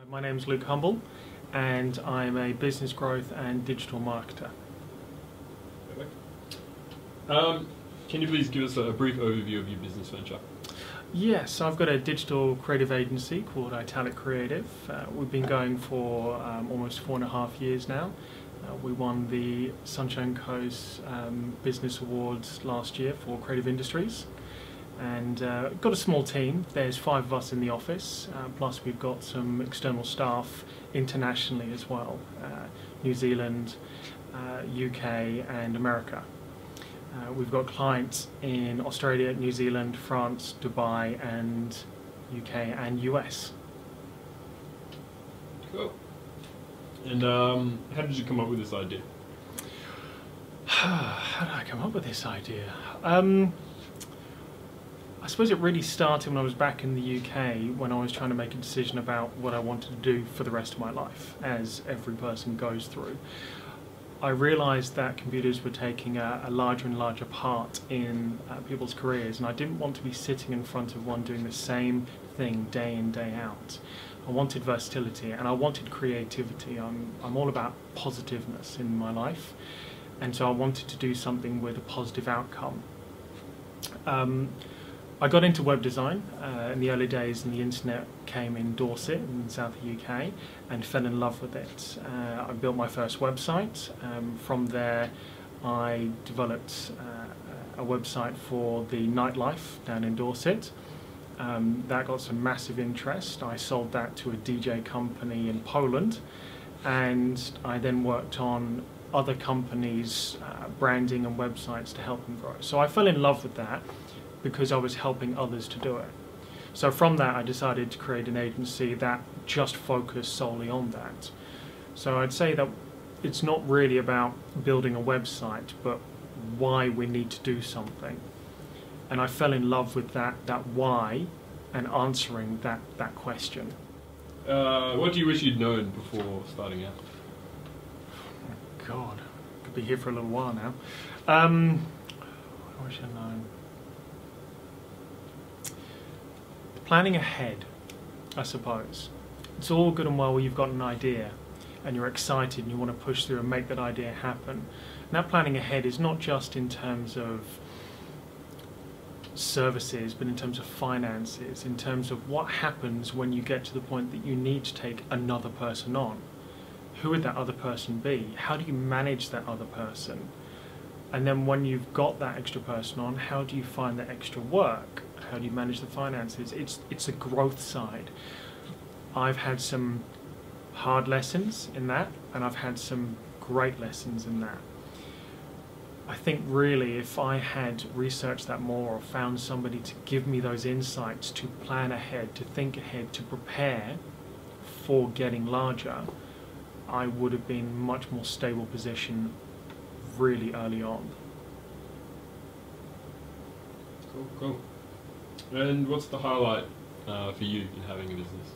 My name is Luke Humble and I'm a business growth and digital marketer. Perfect. Can you please give us a brief overview of your business venture? Yes, I've got a digital creative agency called Italic Creative. We've been going for almost 4.5 years now. We won the Sunshine Coast Business Awards last year for creative industries. And got a small team. There's 5 of us in the office, plus we've got some external staff internationally as well, New Zealand, UK and America. We've got clients in Australia, New Zealand, France, Dubai and UK and US. Cool. And how did you come up with this idea? How did I come up with this idea? I suppose it really started when I was back in the UK, when I was trying to make a decision about what I wanted to do for the rest of my life, as every person goes through. I realised that computers were taking a larger and larger part in people's careers, and I didn't want to be sitting in front of one doing the same thing day in, day out. I wanted versatility and I wanted creativity. I'm all about positiveness in my life, and so I wanted to do something with a positive outcome. I got into web design in the early days, and the internet came in Dorset in South UK and fell in love with it. I built my first website. From there I developed a website for the nightlife down in Dorset. That got some massive interest. I sold that to a DJ company in Poland, and I then worked on other companies' branding and websites to help them grow. So I fell in love with that because I was helping others to do it. So from that I decided to create an agency that just focused solely on that. So I'd say that it's not really about building a website, but why we need to do something. And I fell in love with that why and answering that question. What do you wish you'd known before starting out? Oh God, could be here for a little while now. What wish I'd known? Planning ahead, I suppose. It's all good and well where you've got an idea and you're excited and you want to push through and make that idea happen. And that planning ahead is not just in terms of services, but in terms of finances, in terms of what happens when you get to the point that you need to take another person on. Who would that other person be? How do you manage that other person? And then when you've got that extra person on, how do you find the extra work? How do you manage the finances? It's a growth side. I've had some hard lessons in that, and I've had some great lessons in that. I think really if I had researched that more or found somebody to give me those insights, to plan ahead, to think ahead, to prepare for getting larger, I would have been in a much more stable position really early on. Cool. And what's the highlight for you in having a business?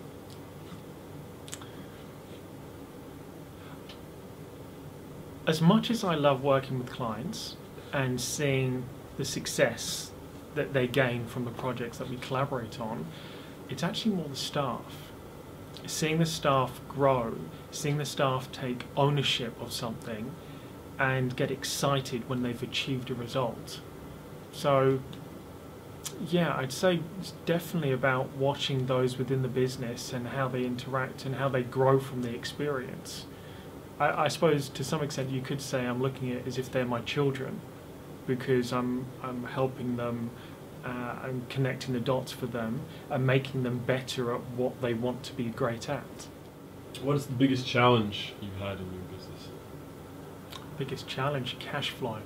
As much as I love working with clients and seeing the success that they gain from the projects that we collaborate on, it's actually more the staff. Seeing the staff grow, seeing the staff take ownership of something and get excited when they've achieved a result. So yeah, I'd say it's definitely about watching those within the business and how they interact and how they grow from the experience. I suppose to some extent you could say I'm looking at it as if they're my children, because I'm helping them, I'm connecting the dots for them and making them better at what they want to be great at. What is the biggest challenge you've had in your business? Biggest challenge? Cash flow.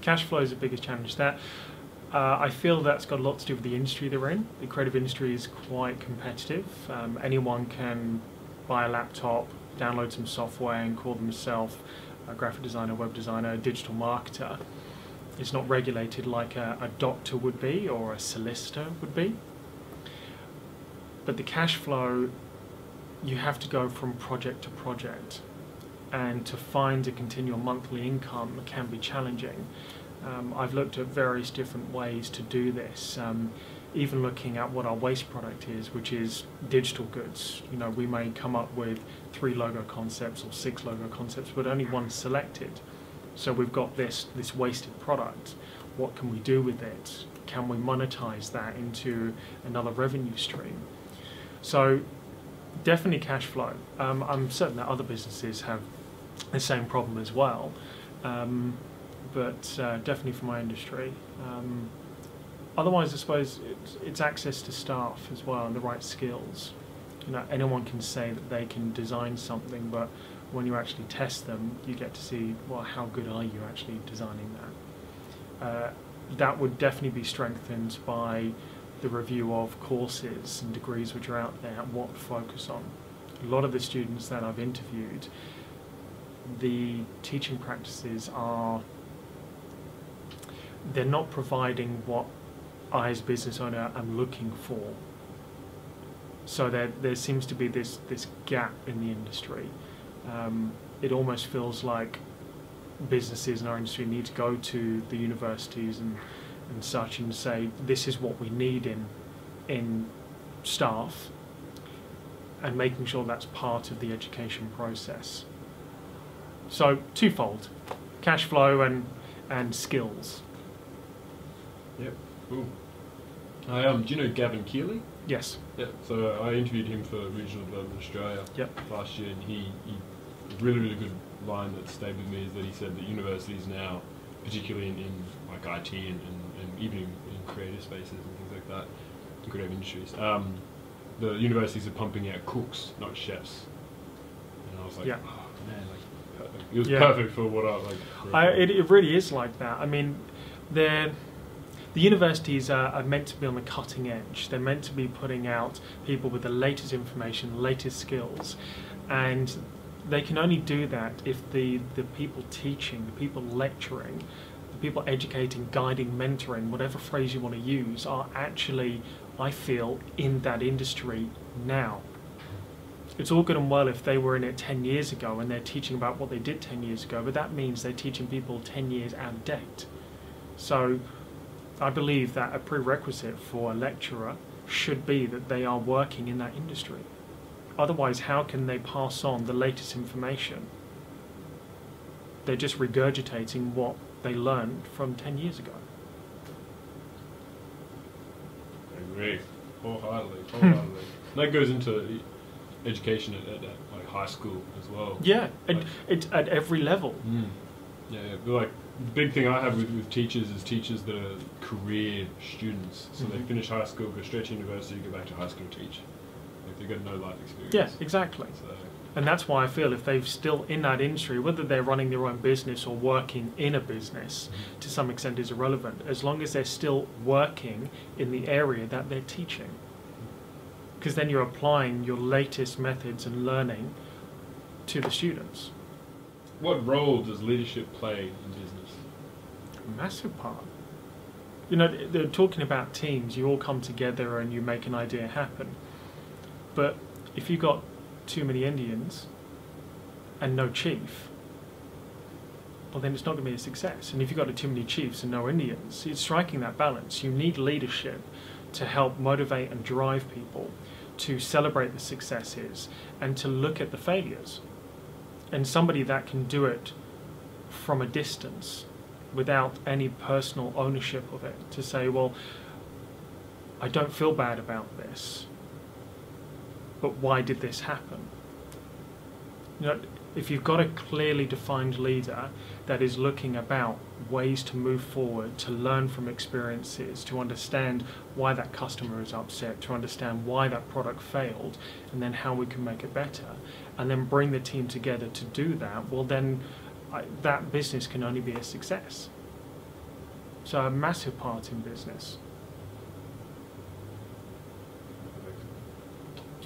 Cash flow is the biggest challenge. I feel that's got a lot to do with the industry they're in. The creative industry is quite competitive. Anyone can buy a laptop, download some software and call themselves a graphic designer, web designer, a digital marketer. It's not regulated like a doctor would be or a solicitor would be. But the cash flow, you have to go from project to project, and to find a continual monthly income can be challenging. I've looked at various different ways to do this. even looking at what our waste product is, which is digital goods. You know, we may come up with 3 logo concepts or 6 logo concepts, but only one selected. So we've got this wasted product. What can we do with it? Can we monetize that into another revenue stream? So definitely cash flow. I'm certain that other businesses have the same problem as well, but definitely for my industry. Otherwise, I suppose it's access to staff as well and the right skills. You know, anyone can say that they can design something, but when you actually test them, you get to see, well, how good are you actually designing that? That would definitely be strengthened by the review of courses and degrees which are out there and what to focus on. A lot of the students that I've interviewed, the teaching practices they're not providing what I as a business owner am looking for. So there seems to be this gap in the industry. It almost feels like businesses in our industry need to go to the universities and such and say, this is what we need in staff, and making sure that's part of the education process. So twofold, cash flow and skills. Yep. Cool. Do you know Gavin Keeley? Yes. Yeah. So I interviewed him for Regional Development Australia last year, and he really good line that stayed with me is that he said that universities now, particularly in like IT and even in creative spaces and things like that, in creative industries, the universities are pumping out cooks, not chefs. And I was like, oh man, like perfect. It was perfect for what I like. It really is like that. I mean, the universities are meant to be on the cutting edge. They're meant to be putting out people with the latest information, latest skills, and they can only do that if the people teaching, the people lecturing, the people educating, guiding, mentoring, whatever phrase you want to use, are actually, I feel, in that industry now. It's all good and well if they were in it 10 years ago and they're teaching about what they did 10 years ago, but that means they're teaching people 10 years out of date. So I believe that a prerequisite for a lecturer should be that they are working in that industry. Otherwise, how can they pass on the latest information? They're just regurgitating what they learned from 10 years ago. I agree. Wholeheartedly. That goes into education at like high school as well. Yeah, it's at every level. Yeah, like the big thing I have with teachers is teachers that are career students. So they finish high school, go straight to university, go back to high school and teach. Like they've got no life experience. Yeah, exactly. So. And that's why I feel if they're still in that industry, whether they're running their own business or working in a business, to some extent is irrelevant, as long as they're still working in the area that they're teaching. Because then you're applying your latest methods and learning to the students. What role does leadership play in business? A massive part. You know, they're talking about teams, you all come together and you make an idea happen. But if you've got too many Indians and no chief, well then it's not going to be a success. And if you've got too many chiefs and no Indians, it's striking that balance. You need leadership to help motivate and drive people, to celebrate the successes and to look at the failures. And somebody that can do it from a distance without any personal ownership of it, to say, well, I don't feel bad about this, but why did this happen? You know, if you've got a clearly defined leader that is looking about ways to move forward, to learn from experiences, to understand why that customer is upset, to understand why that product failed, and then how we can make it better, and then bring the team together to do that, well then that business can only be a success. So a massive part in business.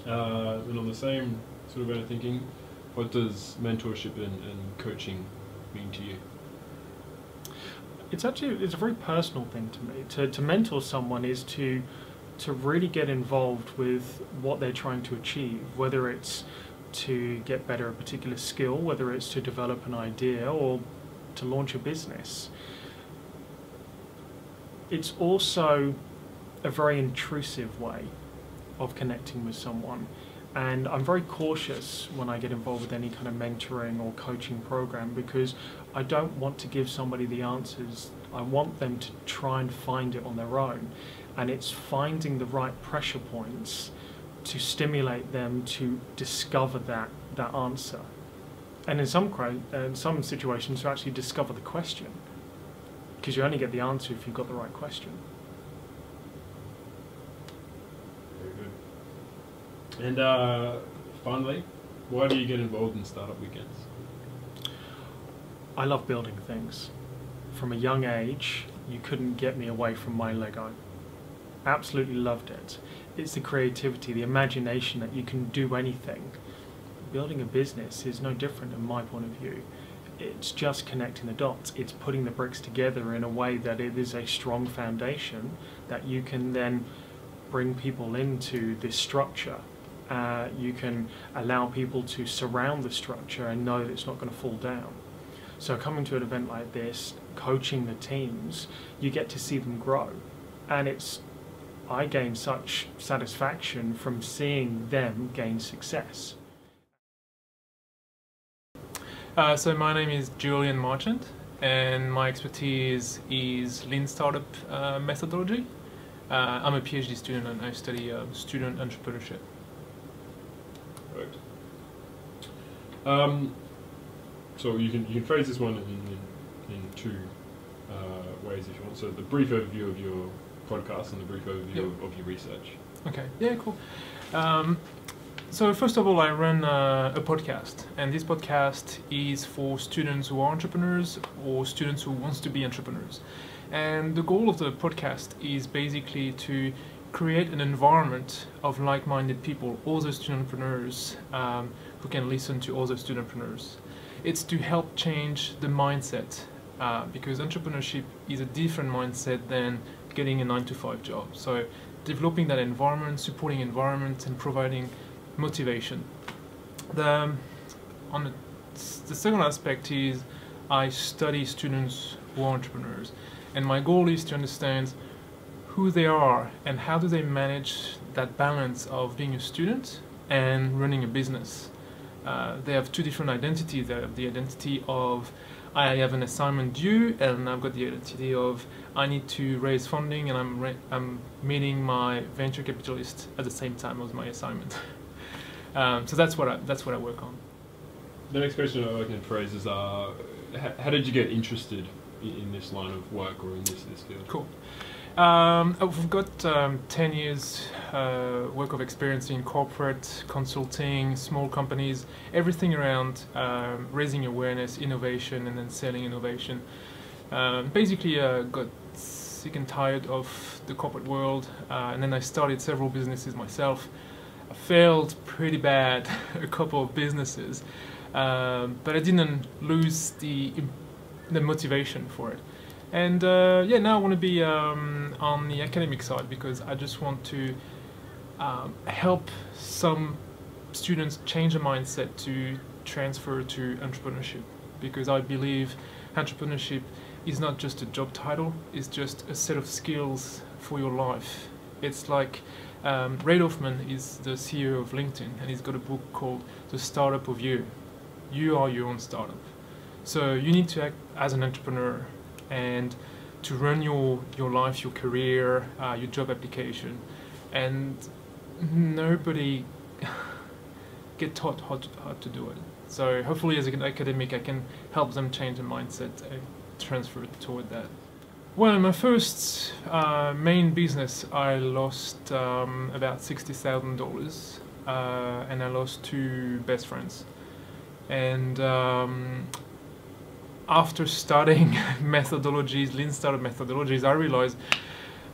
And on the same sort of vein of thinking, what does mentorship and coaching mean to you? It's a very personal thing to me. To mentor someone is to really get involved with what they're trying to achieve, whether it's to get better at a particular skill, whether it's to develop an idea or to launch a business. It's also a very intrusive way of connecting with someone. And I'm very cautious when I get involved with any kind of mentoring or coaching program, because I don't want to give somebody the answers. I want them to try and find it on their own. And it's finding the right pressure points to stimulate them to discover that answer. And in some situations, to actually discover the question, because you only get the answer if you've got the right question. And finally, why do you get involved in Startup Weekends? I love building things. From a young age, you couldn't get me away from my Lego. Absolutely loved it. It's the creativity, the imagination that you can do anything. Building a business is no different in my point of view. It's just connecting the dots. It's putting the bricks together in a way that it is a strong foundation that you can then bring people into this structure. You can allow people to surround the structure and know that it's not going to fall down. So coming to an event like this, coaching the teams, you get to see them grow. And I gain such satisfaction from seeing them gain success. So my name is Julian Marchant, and my expertise is Lean Startup methodology. I'm a PhD student and I study student entrepreneurship. Right. So you can phrase this one in two ways if you want. So the brief overview of your podcast and the brief overview of your research. Okay. Yeah. Cool. So first of all, I run a podcast, and this podcast is for students who are entrepreneurs or students who want to be entrepreneurs. And the goal of the podcast is basically to create an environment of like-minded people, other student entrepreneurs who can listen to other student entrepreneurs. It's to help change the mindset because entrepreneurship is a different mindset than getting a 9-to-5 job. So developing that environment, supporting environment, and providing motivation. The second aspect is I study students who are entrepreneurs, and my goal is to understand who they are and how do they manage that balance of being a student and running a business. They have two different identities. They have the identity of I have an assignment due, and I've got the identity of I need to raise funding, and I'm meeting my venture capitalist at the same time as my assignment. So that's what I work on. The next question I can phrase is how did you get interested in this line of work or in this field? Cool. I've got 10 years work of experience in corporate consulting, small companies, everything around raising awareness, innovation, and then selling innovation. Basically, got sick and tired of the corporate world, and then I started several businesses myself. I failed pretty bad a couple of businesses, but I didn't lose the motivation for it. And yeah, now I want to be on the academic side because I just want to help some students change their mindset to transfer to entrepreneurship, because I believe entrepreneurship is not just a job title, it's just a set of skills for your life. It's like Reid Hoffman is the CEO of LinkedIn, and he's got a book called The Startup of You. You are your own startup. So you need to act as an entrepreneur and to run your life, your career, your job application. And nobody get taught how to do it. So hopefully as an academic I can help them change their mindset and transfer toward that. Well, in my first main business I lost about $60,000 and I lost 2 best friends. And after studying methodologies, lean startup methodologies, I realized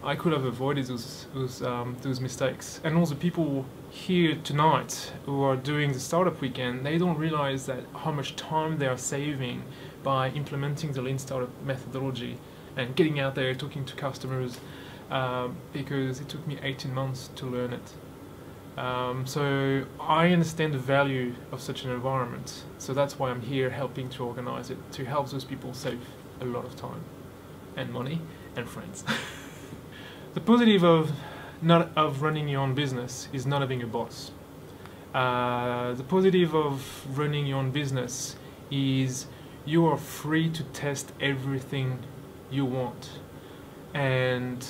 I could have avoided those mistakes. And also people here tonight who are doing the startup weekend, they don't realize that how much time they are saving by implementing the lean startup methodology and getting out there, talking to customers, because it took me 18 months to learn it. So I understand the value of such an environment, so that's why I'm here helping to organize it, to help those people save a lot of time and money and friends. The positive of running your own business is not having a boss. The positive of running your own business is you are free to test everything you want, and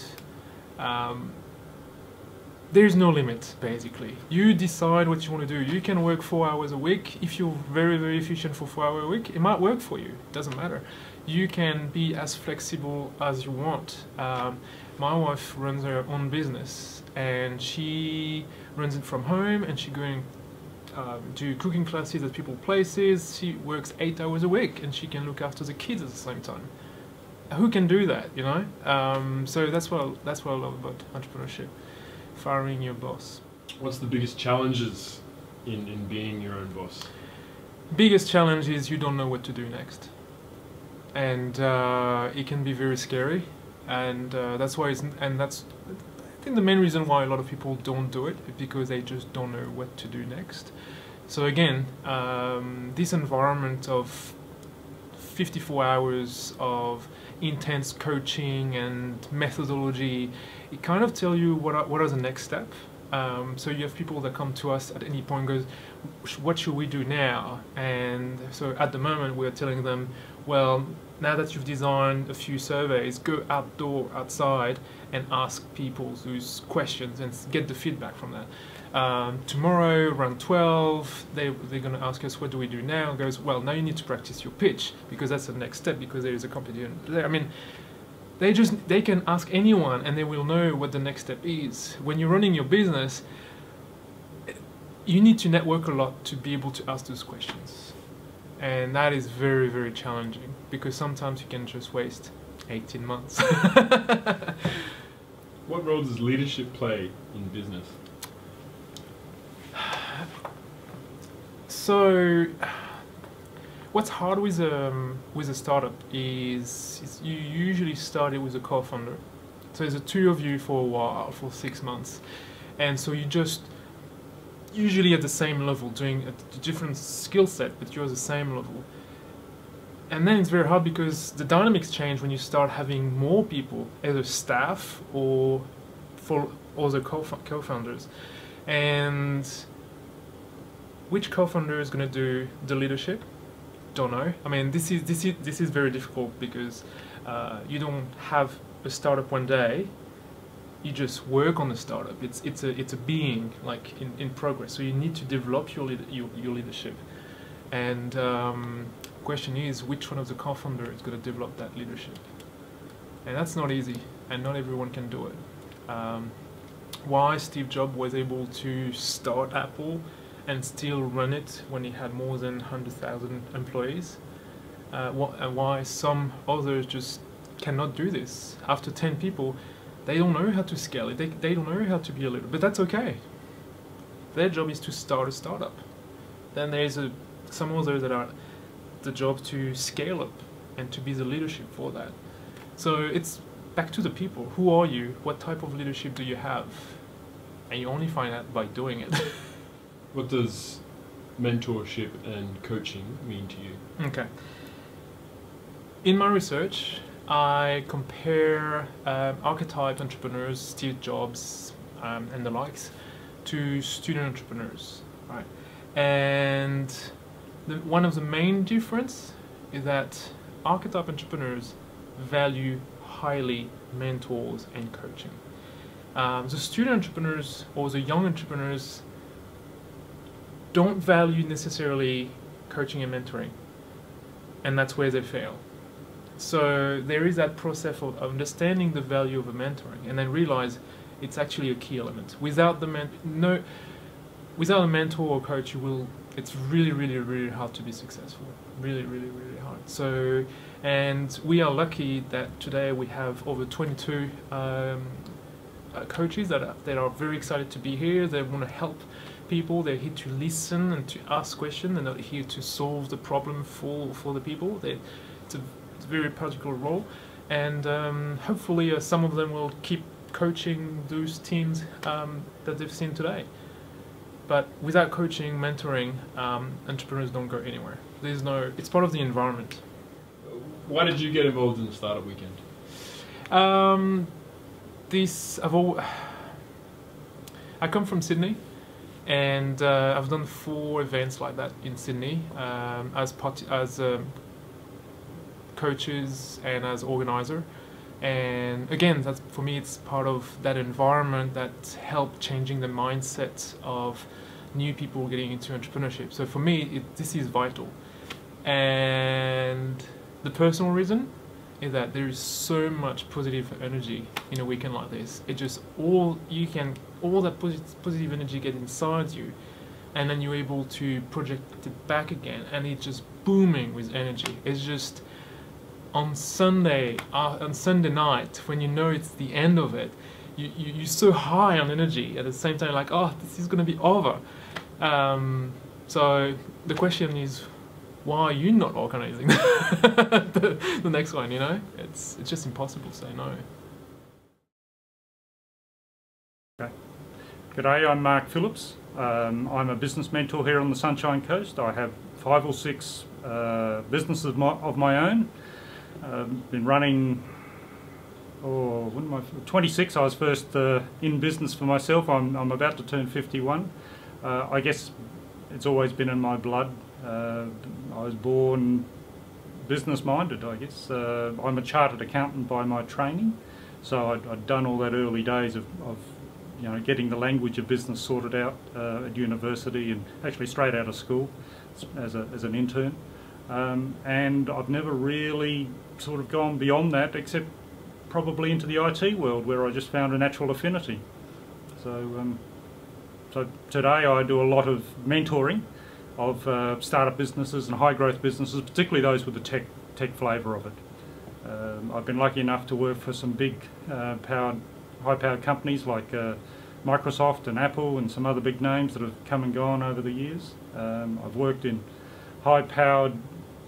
there's no limit. Basically, you decide what you want to do. You can work 4 hours a week. If you're very, very efficient for 4 hours a week, it might work for you. It doesn't matter. You can be as flexible as you want. My wife runs her own business, and she runs it from home, and she's going do cooking classes at people's places. She works 8 hours a week, and she can look after the kids at the same time. Who can do that, you know? So that's what I love about entrepreneurship. Firing your boss. What's the biggest challenges in being your own boss? Biggest challenge is you don't know what to do next, and it can be very scary, and that's why that's I think the main reason why a lot of people don't do it is because they just don't know what to do next. So again, this environment of 54 hours of intense coaching and methodology, it kind of tell you what are the next step. So you have people that come to us at any point and goes, what should we do now? And so at the moment we're telling them, well, now that you've designed a few surveys, go outside and ask people those questions and get the feedback from that. Tomorrow around 12, they're going to ask us, what do we do now? And goes, well, now you need to practice your pitch, because that's the next step, because there is a competition there. I mean, they can ask anyone and they will know what the next step is. When you're running your business, you need to network a lot to be able to ask those questions. And that is very, very challenging, because sometimes you can just waste 18 months. What role does leadership play in business? So, what's hard with a startup is you usually start it with a co-founder. So there's the two of you for a while, for 6 months, and so you just usually at the same level, doing a different skill set, but you're at the same level. And then it's very hard because the dynamics change when you start having more people, either staff or for other co-founders. And which co-founder is going to do the leadership? Don't know. I mean, this is very difficult because you don't have a startup one day. You just work on the startup. It's a being, like in progress. So you need to develop your leadership. And question is, which one of the co-founders is going to develop that leadership? And that's not easy, and not everyone can do it. Why Steve Jobs was able to start Apple and still run it when he had more than 100,000 employees, and why some others just cannot do this. After 10 people, they don't know how to scale it. They don't know how to be a leader, but that's okay. Their job is to start a startup. Then there's some others that are the job to scale up and to be the leadership for that. So it's back to the people. Who are you? What type of leadership do you have? And you only find out by doing it. What does mentorship and coaching mean to you? Okay. In my research, I compare archetype entrepreneurs, Steve Jobs and the likes, to student entrepreneurs, right? And one of the main difference is that archetype entrepreneurs value highly mentors and coaching. The student entrepreneurs or the young entrepreneurs don't value necessarily coaching and mentoring, and that's where they fail. So there is that process of understanding the value of a mentoring, and then realize it's actually a key element. Without the without a mentor or coach, it's really, really, really hard to be successful. Really, really, really hard. So, and we are lucky that today we have over 22 coaches that are very excited to be here. They want to help people. They're here to listen and to ask questions. They're not here to solve the problem for the people. It's a very particular role, and hopefully some of them will keep coaching those teams that they've seen today. But without coaching, mentoring, entrepreneurs don't go anywhere. It's part of the environment. Why did you get involved in the Startup Weekend? I come from Sydney, and I've done 4 events like that in Sydney as coaches and as organizer. And again, that's, for me, it's part of that environment that helped changing the mindset of new people getting into entrepreneurship. So for me, this is vital. And the personal reason is that there is so much positive energy in a weekend like this. It just all that positive energy get inside you, and then you're able to project it back again, and it's just booming with energy. It's just on Sunday night, when you know it's the end of it, you're so high on energy. At the same time, like, oh, this is going to be over. So the question is, why are you not organizing the next one? You know, it's just impossible to say no. Okay. G'day, I'm Mark Phillips. I'm a business mentor here on the Sunshine Coast. I have 5 or 6 businesses of my own. Been running, 26. I was first in business for myself. I'm about to turn 51. I guess it's always been in my blood. I was born business-minded, I guess. I'm a chartered accountant by my training, so I'd done all that early days of you know, getting the language of business sorted out at university, and actually straight out of school as an intern. And I've never really sort of gone beyond that, except probably into the IT world, where I just found a natural affinity. So today I do a lot of mentoring of startup businesses and high growth businesses, particularly those with the tech flavour of it. I've been lucky enough to work for some big high-powered companies like Microsoft and Apple and some other big names that have come and gone over the years. I've worked in high-powered,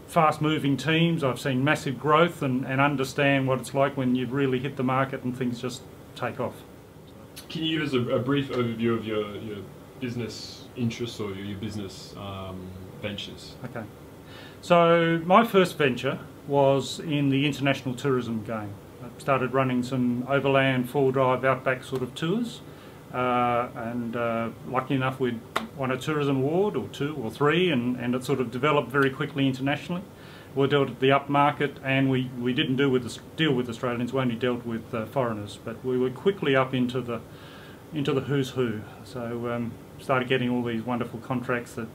fast-moving teams. I've seen massive growth and understand what it's like when you've really hit the market and things just take off. Can you give us a brief overview of your business interests or your business ventures? Okay. So my first venture was in the international tourism game. I started running some overland, 4-drive, outback sort of tours, and lucky enough we'd won a tourism award or 2 or 3, and it sort of developed very quickly internationally. We dealt at the upmarket, and we didn't deal with Australians. We only dealt with foreigners, but we were quickly up into the who's who. So started getting all these wonderful contracts that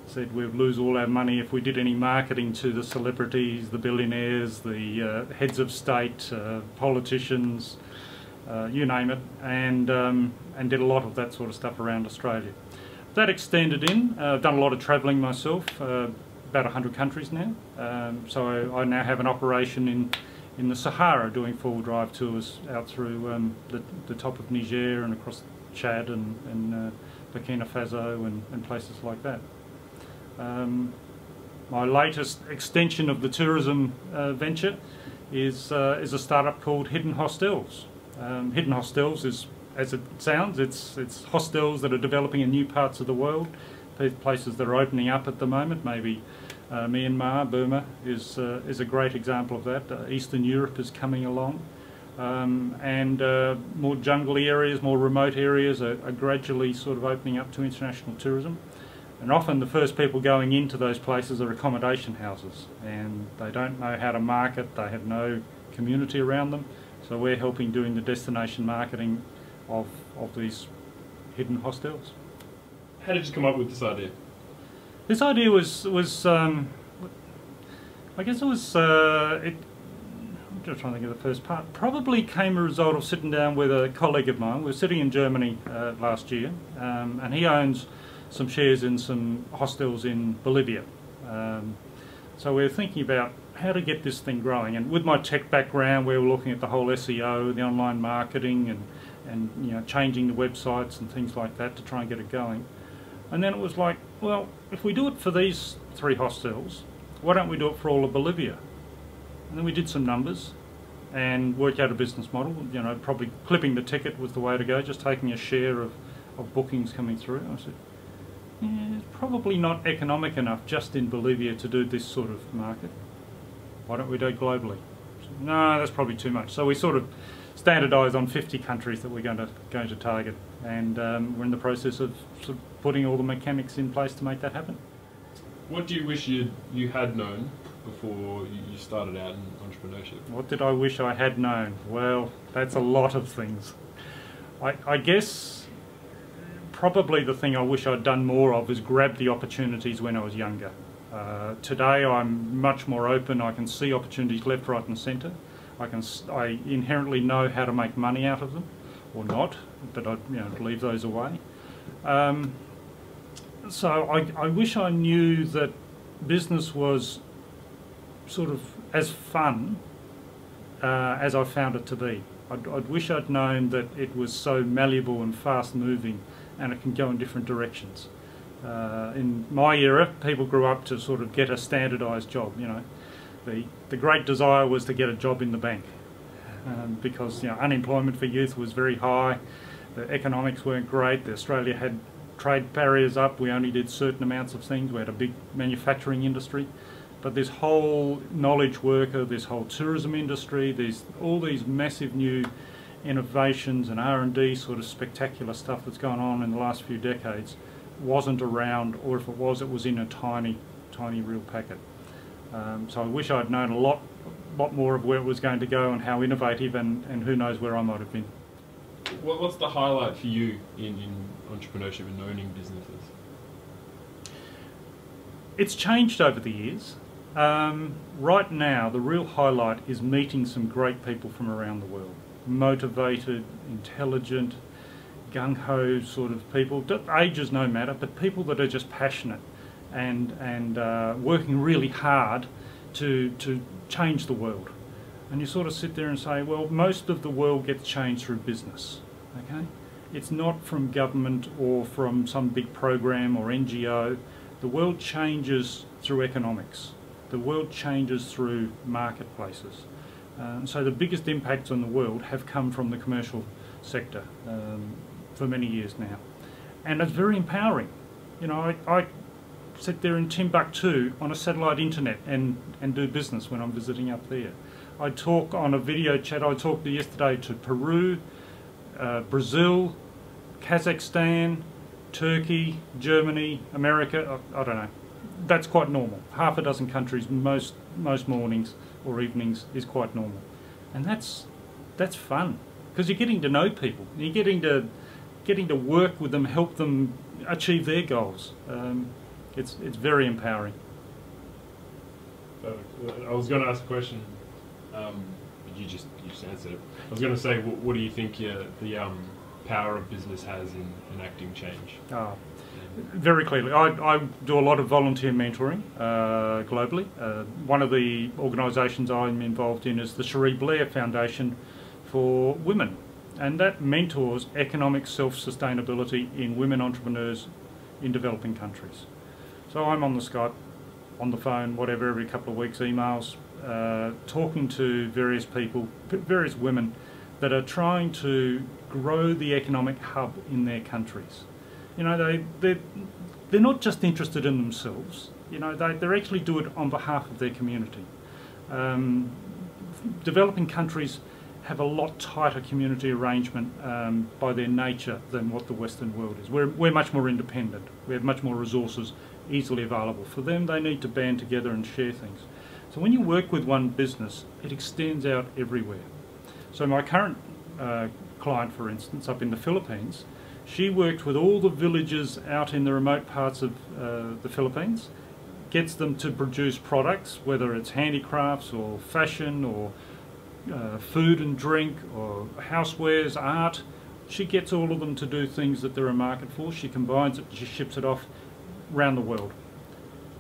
said we'd lose all our money if we did any marketing to the celebrities, the billionaires, the heads of state, politicians, you name it, and did a lot of that sort of stuff around Australia. That extended in. I've done a lot of travelling myself, about 100 countries now. So I now have an operation in the Sahara doing 4-drive tours out through the top of Niger and across Chad and Burkina Faso and places like that. My latest extension of the tourism venture is a startup called Hidden Hostels. Hidden Hostels is, as it sounds, it's hostels that are developing in new parts of the world, places that are opening up at the moment. Maybe Myanmar, Burma is a great example of that. Eastern Europe is coming along, and more jungly areas, more remote areas are gradually sort of opening up to international tourism. And often the first people going into those places are accommodation houses, and they don't know how to market, they have no community around them. So we're helping doing the destination marketing of these hidden hostels. How did you come up with this idea? This idea was I guess it was, I'm just trying to think of the first part. Probably came a result of sitting down with a colleague of mine. We were sitting in Germany last year, and he owns some shares in some hostels in Bolivia. So we were thinking about how to get this thing growing, and with my tech background we were looking at the whole SEO, the online marketing, and you know, changing the websites and things like that to try and get it going. And then it was like, well, if we do it for these 3 hostels, why don't we do it for all of Bolivia? And then we did some numbers and worked out a business model. You know, probably clipping the ticket was the way to go, just taking a share of bookings coming through. I said, yeah, it's probably not economic enough just in Bolivia to do this sort of market. Why don't we do it globally? So, no, that's probably too much. So we sort of standardise on 50 countries that we're going to target, and we're in the process of sort of putting all the mechanics in place to make that happen. What do you wish you had known before you started out in entrepreneurship? What did I wish I had known? Well, that's a lot of things. I guess probably the thing I wish I'd done more of is grab the opportunities when I was younger. Today I'm much more open. I can see opportunities left, right and centre. I inherently know how to make money out of them, or not, but I leave those away. So I wish I knew that business was sort of as fun as I found it to be. I'd wish I'd known that it was so malleable and fast moving and it can go in different directions. In my era, people grew up to sort of get a standardised job, The great desire was to get a job in the bank because unemployment for youth was very high, the economics weren't great, Australia had trade barriers up, we only did certain amounts of things, we had a big manufacturing industry. But this whole knowledge worker, this whole tourism industry, all these massive new innovations and R&D sort of spectacular stuff that's gone on in the last few decades wasn't around, or if it was in a tiny real packet. So I wish I'd known a lot more of where it was going to go and how innovative, and who knows where I might have been. What's the highlight for you in entrepreneurship and owning businesses? It's changed over the years. Right now, the real highlight is meeting some great people from around the world. Motivated, intelligent, gung-ho sort of people. Ages no matter, but people that are just passionate and working really hard to change the world. And you sort of sit there and say, well, most of the world gets changed through business, okay? It's not from government or from some big program or NGO. The world changes through economics. The world changes through marketplaces. So the biggest impacts on the world have come from the commercial sector for many years now. And it's very empowering. I sit there in Timbuktu on a satellite internet and do business when I'm visiting up there. I talk on a video chat. I talked yesterday to Peru, Brazil, Kazakhstan, Turkey, Germany, America. I don't know. That's quite normal. Half a dozen countries most mornings or evenings is quite normal, and that's fun because you're getting to know people. You're getting to work with them, help them achieve their goals. It's very empowering. I was going to ask a question, but you just answered it. I was going to say, what do you think the power of business has in enacting change? Very clearly. I do a lot of volunteer mentoring globally. One of the organisations I'm involved in is the Cherie Blair Foundation for Women, and that mentors economic self-sustainability in women entrepreneurs in developing countries. So I'm on the Skype, on the phone, whatever, every couple of weeks, emails, talking to various people, various women that are trying to grow the economic hub in their countries. They're not just interested in themselves. They actually do it on behalf of their community. Developing countries have a lot tighter community arrangement by their nature than what the Western world is. We're much more independent. We have much more resources easily available. For them, they need to band together and share things. So when you work with one business, it extends out everywhere. So my current client, for instance, up in the Philippines, she worked with all the villages out in the remote parts of the Philippines, gets them to produce products, whether it's handicrafts or fashion or food and drink or housewares, art. She gets all of them to do things that there are a market for. She combines it, she ships it off around the world.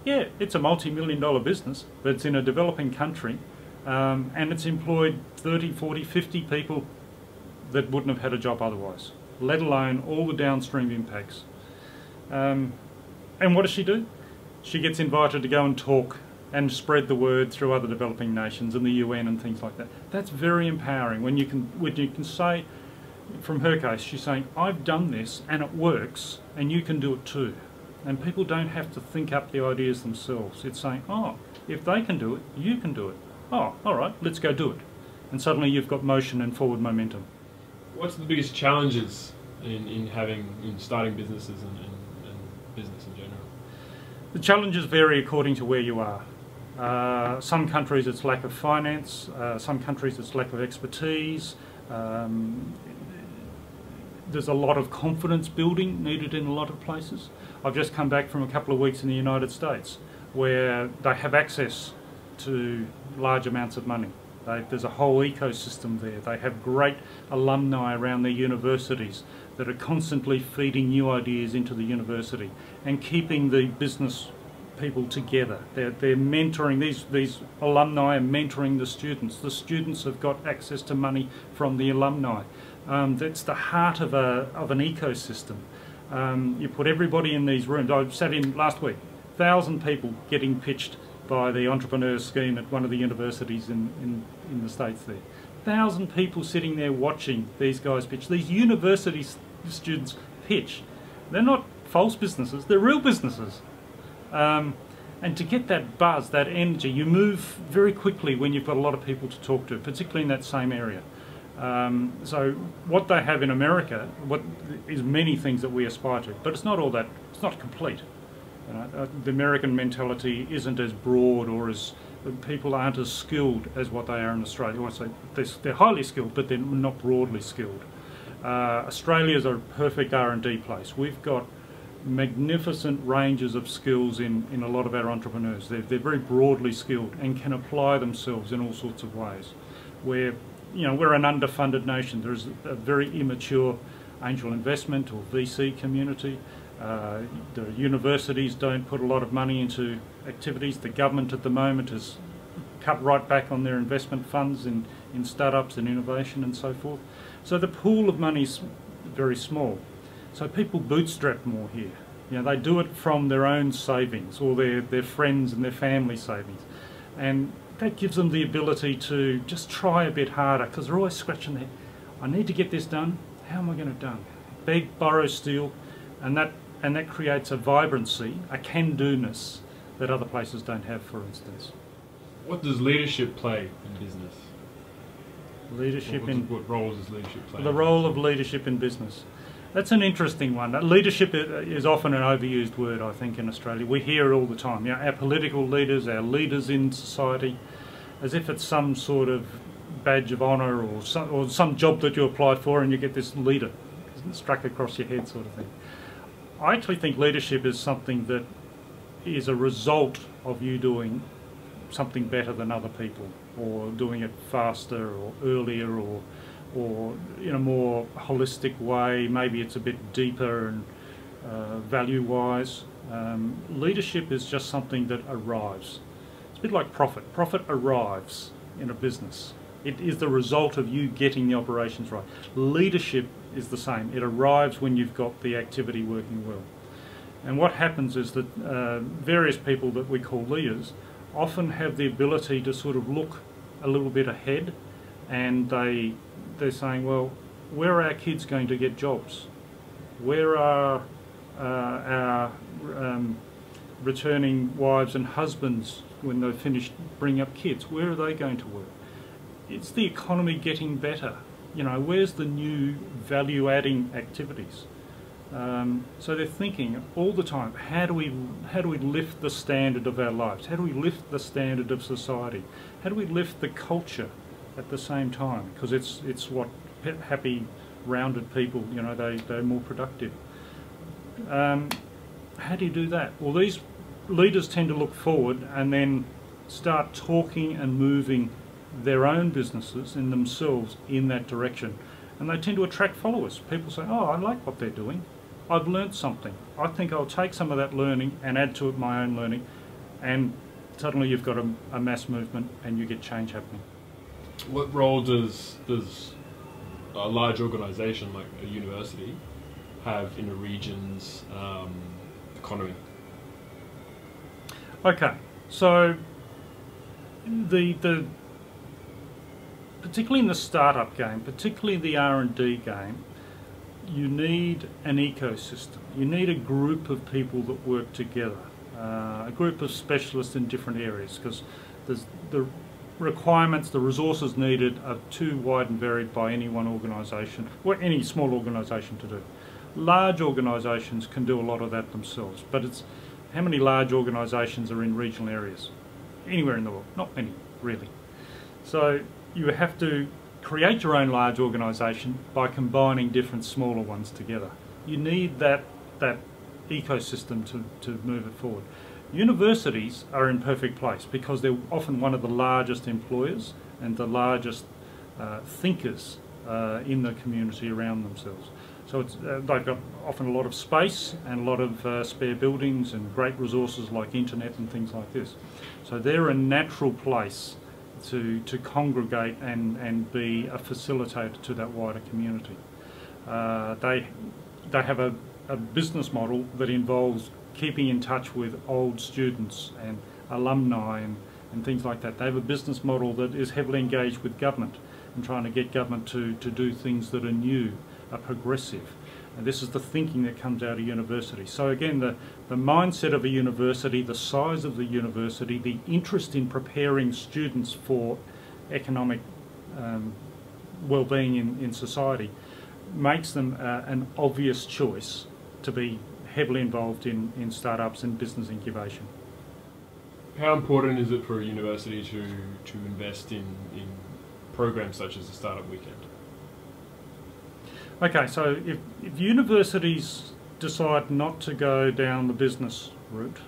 Yeah, it's a multi-million-dollar business, but it's in a developing country, and it's employed 30, 40, 50 people that wouldn't have had a job otherwise, let alone all the downstream impacts. And what does she do? She gets invited to go and talk and spread the word through other developing nations and the UN and things like that. That's very empowering when you can say, from her case, she's saying, I've done this and it works and you can do it too. And people don't have to think up the ideas themselves. It's saying, oh, if they can do it, you can do it. Oh, all right, let's go do it. and suddenly you've got motion and forward momentum. What's the biggest challenges in starting businesses and business in general? The challenges vary according to where you are. Some countries it's lack of finance, some countries it's lack of expertise. There's a lot of confidence building needed in a lot of places. I've just come back from a couple of weeks in the United States where they have access to large amounts of money. There's a whole ecosystem there. They have great alumni around their universities that are constantly feeding new ideas into the university and keeping the business people together. They're mentoring, these alumni are mentoring the students. The students have got access to money from the alumni. That's the heart of an ecosystem. You put everybody in these rooms. I sat in last week, 1,000 people getting pitched by the entrepreneur scheme at one of the universities in the States there. 1,000 people sitting there watching these guys pitch. These university students pitch. They're not false businesses, they're real businesses. And to get that buzz, that energy, you move very quickly when you've got a lot of people to talk to, particularly in that same area. So what they have in America, what is many things that we aspire to, but it's not all that, it's not complete. The American mentality isn't as broad, or as people aren't as skilled as what they are in Australia. I want to say they're highly skilled, but they're not broadly skilled. Australia's a perfect R&D place. We've got magnificent ranges of skills in a lot of our entrepreneurs. They're very broadly skilled and can apply themselves in all sorts of ways. We're an underfunded nation. There's a very immature angel investment or VC community. The universities don't put a lot of money into activities. The government at the moment has cut right back on their investment funds in startups and innovation and so forth. So the pool of money is very small. So people bootstrap more here. They do it from their own savings or their friends and their family savings. And that gives them the ability to just try a bit harder, because they're always scratching their head. I need to get this done. How am I going to do it? Beg, borrow, steal, and that creates a vibrancy, a can-do-ness that other places don't have, for instance. What does leadership play in business? What roles does leadership play? The role of leadership in business. That's an interesting one. Leadership is often an overused word, I think, in Australia. We hear it all the time. Our political leaders, our leaders in society, as if it's some sort of badge of honour or some job that you apply for and you get this leader struck across your head sort of thing. I actually think leadership is something that is a result of you doing something better than other people, or doing it faster or earlier, or in a more holistic way. Maybe it's a bit deeper and value-wise. Leadership is just something that arrives. It's a bit like profit. Profit arrives in a business. It is the result of you getting the operations right. Leadership is the same. It arrives when you've got the activity working well. And what happens is that various people that we call leaders often have the ability to sort of look a little bit ahead, and they're saying, well, where are our kids going to get jobs? Where are our returning wives and husbands when they've finished bringing up kids? Where are they going to work? It's the economy getting better. Where's the new value-adding activities? So they're thinking all the time, how do we lift the standard of our lives? How do we lift the standard of society? How do we lift the culture at the same time? Because it's what happy, rounded people, they're more productive. How do you do that? Well, these leaders tend to look forward and then start talking and moving their own businesses and themselves in that direction. And they tend to attract followers. People say, oh, I like what they're doing. I've learnt something. I think I'll take some of that learning and add to it my own learning. And suddenly you've got a mass movement and you get change happening. What role does a large organisation like a university have in a region's economy? Okay, so particularly in the startup game, particularly the R&D game, you need an ecosystem. You need a group of people that work together, a group of specialists in different areas, because there's requirements, the resources needed are too wide and varied by any one organisation, or any small organisation to do. Large organisations can do a lot of that themselves, but it's how many large organisations are in regional areas? Anywhere in the world? Not many, really. So you have to create your own large organisation by combining different smaller ones together. You need that ecosystem to move it forward. Universities are in perfect place because they're often one of the largest employers and the largest thinkers in the community around themselves. So they've got often a lot of space and a lot of spare buildings and great resources like internet and things like this. So they're a natural place to congregate and be a facilitator to that wider community. They have a business model that involves keeping in touch with old students and alumni and things like that. They have a business model that is heavily engaged with government and trying to get government to do things that are new, are progressive. And this is the thinking that comes out of university. So again, the mindset of a university, the size of the university, the interest in preparing students for economic well-being in society makes them an obvious choice to be heavily involved in startups and business incubation. How important is it for a university to invest in programs such as the Startup Weekend? Okay, so if universities decide not to go down the business route,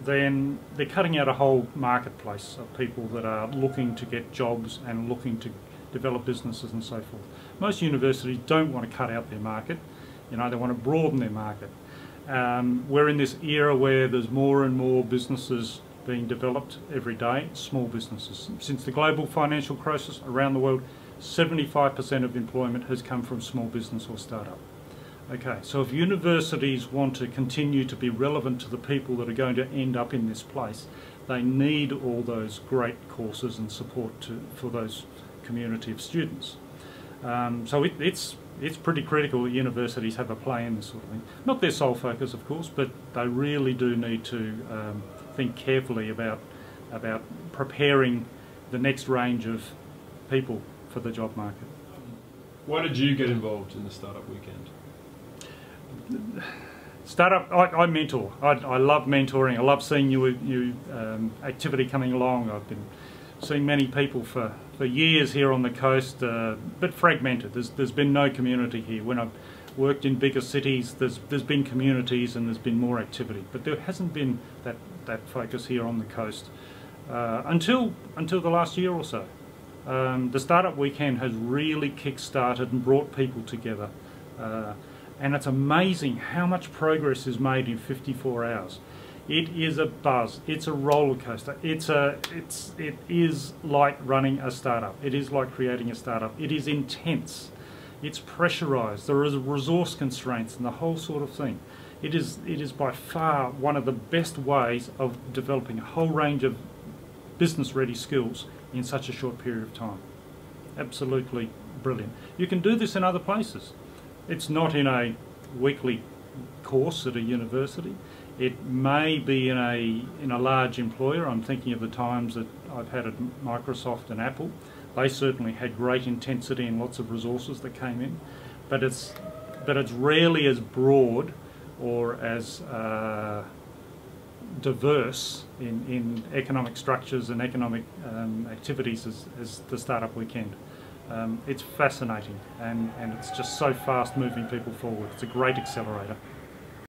then they're cutting out a whole marketplace of people that are looking to get jobs and looking to develop businesses and so forth. Most universities don't want to cut out their market, they want to broaden their market. We're in this era where there's more and more businesses being developed every day, small businesses. Since the global financial crisis around the world, 75% of employment has come from small business or startup. Okay, so if universities want to continue to be relevant to the people that are going to end up in this place, they need all those great courses and support for those community of students. So it's pretty critical that universities have a play in this sort of thing. Not their sole focus, of course, but they really do need to think carefully about preparing the next range of people for the job market. Why did you get involved in the Startup Weekend? Startup, I mentor. I love mentoring. I love seeing new activity coming along. I've been seeing many people for years here on the coast, but fragmented. There's been no community here. When I've worked in bigger cities, there's been communities and there's been more activity, but there hasn't been that focus here on the coast until the last year or so. The Startup Weekend has really kick-started and brought people together, and it's amazing how much progress is made in 54 hours. It is a buzz. It's a roller coaster. It is like running a startup. It is like creating a startup. It is intense. It's pressurised. There is resource constraints and the whole sort of thing. It is by far one of the best ways of developing a whole range of business-ready skills in such a short period of time. Absolutely brilliant. You can do this in other places. It's not in a weekly course at a university. It may be in a large employer. I'm thinking of the times that I've had at Microsoft and Apple. They certainly had great intensity and lots of resources that came in, but it's rarely as broad or as diverse in economic structures and economic activities as the Startup Weekend. It's fascinating and it's just so fast moving people forward. It's a great accelerator.